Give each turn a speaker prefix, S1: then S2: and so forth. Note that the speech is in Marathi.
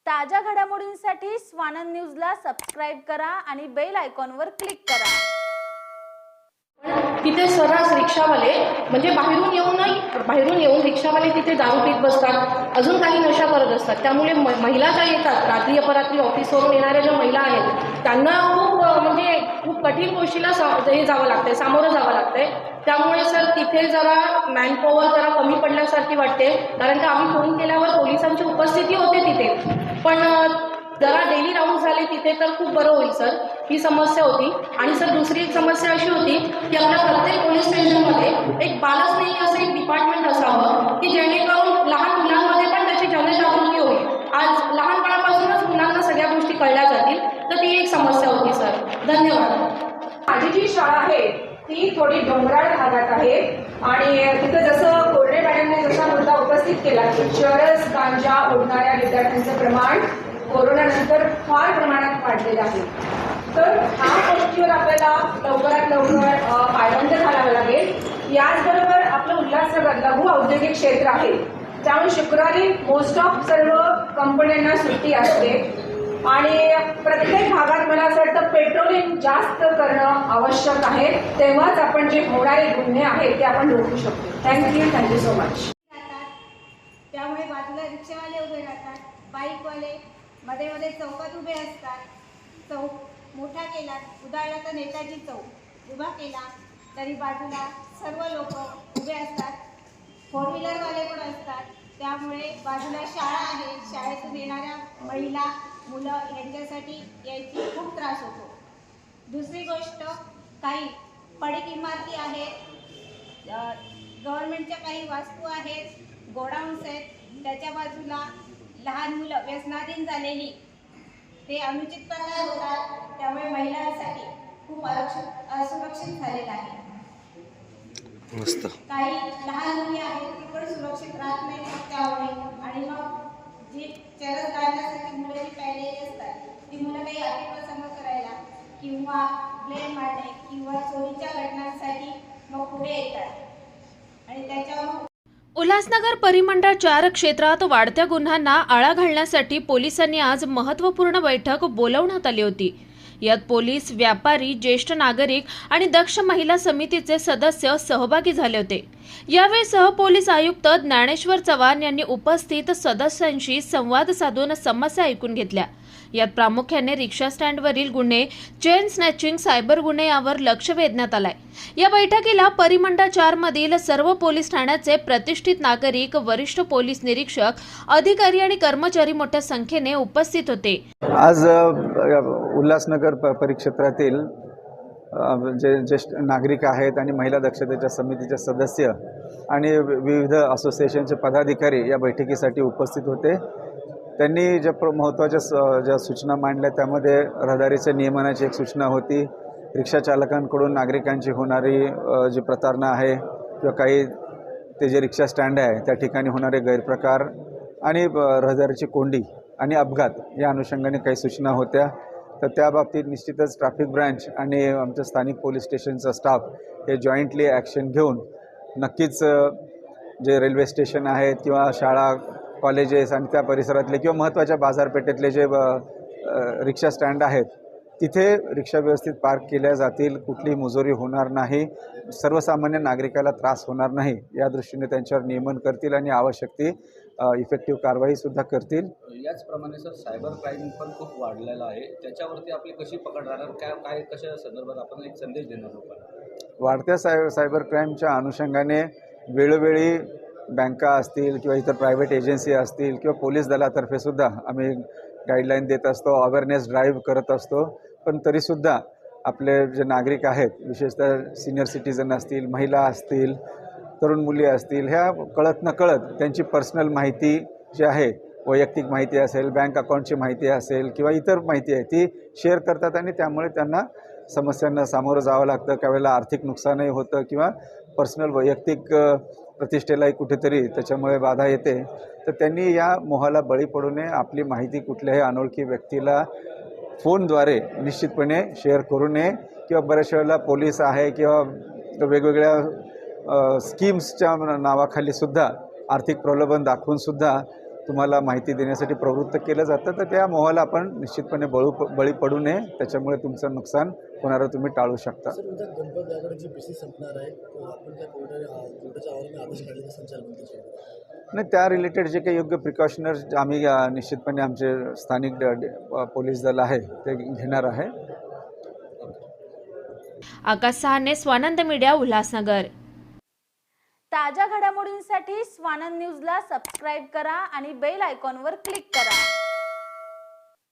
S1: ताज्या घडामोडींसाठी स्वानंद न्यूजला सबस्क्राइब करा आणि बेल आयकॉनवर क्लिक करा।
S2: तिथे सर्रास रिक्षावाले म्हणजे बाहेरून येऊन रिक्षावाले तिथे दारू पीत बसतात, अजून काही नशा करत असतात। त्यामुळे महिला ज्या येतात रात्री अपरात्री ऑफिसवरून येणाऱ्या ज्या महिला आहेत त्यांना खूप कठीण गोष्टीला जावं लागतंय, सामोरं जावं लागतंय। त्यामुळे सर तिथे जरा मॅनपॉवर जरा कमी पडल्यासारखी वाटते, कारण की आम्ही फोन केल्यावर पोलिसांची उपस्थिती होते तिथे, पण जरा डेली राऊंड झाले तिथे तर खूप बरं होईल सर। ही समस्या होती। आणि सर दुसरी एक समस्या अशी होती की आपल्या प्रत्येक पोलीस स्टेशनमध्ये एक बालस्नेही असं एक डिपार्टमेंट असावं की जेणेकरून लहान मुलांमध्ये पण त्याची जनजागृती होईल। आज लहानपणापासूनच मुलांना सगळ्या गोष्टी कळल्या जातील, तर ती एक समस्या होती सर। धन्यवाद।
S3: माझी जी शाळा आहे ती थोडी डोंगराळ भागात आहे आणि तिथं जसं कोरडे मॅडमने जसा मुद्दा उपस्थित केला की चरस गांजा ओढणाऱ्या विद्यार्थ्यांचं प्रमाण कोरोनानंतर फार प्रमाणात वाढलेलं आहे, तर ह्या गोष्टीवर आपल्याला लवकरात लवकर पायबंद घालावं लागेल। याचबरोबर आपलं उल्हासनगर लघु औद्योगिक क्षेत्र आहे, त्यामुळे शुक्रवारी मोस्ट ऑफ सर्व कंपन्यांना सुट्टी असते आणि प्रत्येक भागात मला असं वाटतं पेट्रोलिंग जास्त करणं आवश्यक आहे, तेव्हाच आपण जे होणारे गुन्हे आहेत ते आपण रोखू शकतो। Thank you so much.
S4: त्यामुळे बाजूला रिक्षावाले उभे राहतात, बाईकवाले मध्ये मध्ये चौकात उभे असतात। चौक मोठा केला, उदाहरणार्थ तर नेताजी चौक उभा केला तरी बाजूला सर्व लोक उभे असतात, फोर व्हीलरवाले पण असतात। त्यामुळे बाजूला शाळा आहे, शाळेतून येणाऱ्या महिला मुलं यांच्यासाठी यायची खूप त्रास होतो। दुसरी गोष्ट, काही पडीक इमारती आहेत, गव्हर्नमेंटच्या काही वास्तू आहेत, गोडाऊन्स आहेत, त्याच्या बाजूला लहान मुलं व्यसनाधीन झालेली ते अनुचित प्रकार होतात, त्यामुळे महिलांसाठी खूप असुरक्षित झालेलं आहे। काही लहान मुली आहेत ती पण सुरक्षित राहत नाही त्यामुळे, आणि मग जी चरस गाळण्यासाठी मुलं जी प्यायलेली असतात ती मुलं काही अतिप्रसंग करायला किंवा ब्लेम मारणे किंवा चोरीच्या घटनांसाठी मग पुढे येतात आणि त्याच्यावर
S5: उल्हासनगर परिमंडळ 4 क्षेत्रात वाढत्या गुन्ह्यांना आळा घालण्यासाठी पोलिसांनी आज महत्त्वपूर्ण बैठक बोलावण्यात आली होती। यात पोलीस, व्यापारी, ज्येष्ठ नागरिक आणि दक्ष महिला समितीचे सदस्य सहभागी झाले होते। यावेळी सहपोलीस आयुक्त ज्ञानेश्वर चव्हाण यांनी उपस्थित सदस्यांशी संवाद साधून समस्या ऐकून घेतल्या। यात प्रामुख्याने रिक्षा स्टँडवरील गुन्हे, चेन स्नॅचिंग, सायबर गुन्हे यावर लक्ष वेधण्यात आलंय। या बैठकीला परिमंडळ 4 मधील सर्व पोलीस ठाण्याचे प्रतिष्ठित नागरिक, वरिष्ठ पोलीस निरीक्षक, अधिकारी आणि कर्मचारी मोठ्या संख्येने उपस्थित होते।
S6: आज उल्हासनगर परिक्षेत्रातील जे ज्येष्ठ नागरिक आहेत आणि महिला दक्षतेच्या समितीचे सदस्य आणि विविध असोसिएशनचे पदाधिकारी या बैठकीसाठी उपस्थित होते। त्यांनी ज्या महत्त्वाच्या सूचना मांडल्या त्यामध्ये रहदारीच्या नियमनाची एक सूचना होती, रिक्षा चालकांकडून नागरिकांची होणारी जी प्रतारणा आहे किंवा काही ते जे रिक्षा स्टँड आहे त्या ठिकाणी होणारे गैरप्रकार आणि रहदारीची कोंडी आणि अपघात या अनुषंगाने काही सूचना होत्या। तर त्या बाबतीत निश्चितच ट्रॅफिक ब्रांच आणि आमच्या स्थानिक पोलीस स्टेशनचा स्टाफ हे जॉईंटली ॲक्शन घेऊन नक्कीच जे रेल्वे स्टेशन आहेत किंवा शाळा, कॉलेजेस आणि त्या परिसरातले किंवा महत्त्वाच्या बाजारपेठेतले जे रिक्षा स्टँड आहेत तिथे रिक्षा व्यवस्थित पार्क केल्या जातील, कुठलीही मुजोरी होणार नाही, सर्वसामान्य नागरिकाला त्रास होणार नाही या दृष्टीने त्यांच्यावर नियमन करतील आणि आवश्यक ती इफेक्टिव्ह कारवाईसुद्धा करतील।
S7: याचप्रमाणे सर सायबर क्राईम पण खूप वाढलेला आहे, त्याच्यावरती आपली कशी पकड राहणार, काय कशा संदर्भात आपण एक संदेश देणार लोकांना?
S6: वाढत्या सायबर क्राईमच्या अनुषंगाने वेळोवेळी बँका असतील किंवा इतर प्रायव्हेट एजन्सी असतील किंवा पोलीस दलातर्फे सुद्धा आम्ही गाईडलाईन देत असतो, अवेअरनेस ड्राईव्ह करत असतो। पण तरीसुद्धा आपले जे नागरिक आहेत, विशेषतः सिनियर सिटीजन असतील, महिला असतील, तरुण मुली असतील, ह्या कळत नकळत त्यांची पर्सनल माहिती जी आहे, वैयक्तिक माहिती असेल, बँक अकाउंटची माहिती असेल किंवा इतर माहिती आहे ती शेअर करतात आणि त्यामुळे त्यांना समस्यांना सामोरं जावं लागतं। त्यावेळेला आर्थिक नुकसानही होतं किंवा पर्सनल वैयक्तिक प्रतिष्ठेलाही कुठेतरी त्याच्यामुळे बाधा येते। तर त्यांनी या मोहाला बळी पडू नये, आपली माहिती कुठल्याही अनोळखी व्यक्तीला फोनद्वारे निश्चितपणे शेअर करू नये किंवा बऱ्याच वेळेला पोलीस आहे किंवा वेगवेगळ्या स्कीम्सच्या नावाखाली सुद्धा आर्थिक प्रलोभन दाखवून सुद्धा तुम्हाला माहिती देण्यासाठी प्रवृत्त केलं जातं, तर त्या मोहाला आपण निश्चितपणे बळी पडू नये. त्याच्यामुळे तुमचं नुकसान होणारं तुम्ही टाळू शकता.
S8: सर, उद्या गणपती आघाडीची बीसी संपणार आहे, आपण त्या कोर्टाच्या आवाराने आदेश काढले संचालकांचे.
S6: नाही, त्या रिलेटेड जे काही योग्य प्रिकॉशनर्स आम्ही निश्चितपणे आमचे स्थानिक पोलीस दल आहे ते घेणार आहे.
S5: आकाश सहाने, स्वानंद मीडिया, उल्हासनगर.
S1: ताज्या घडामोडींसाठी स्वानंद न्यूजला सबस्क्राईब करा आणि बेल आयकॉनवर क्लिक करा.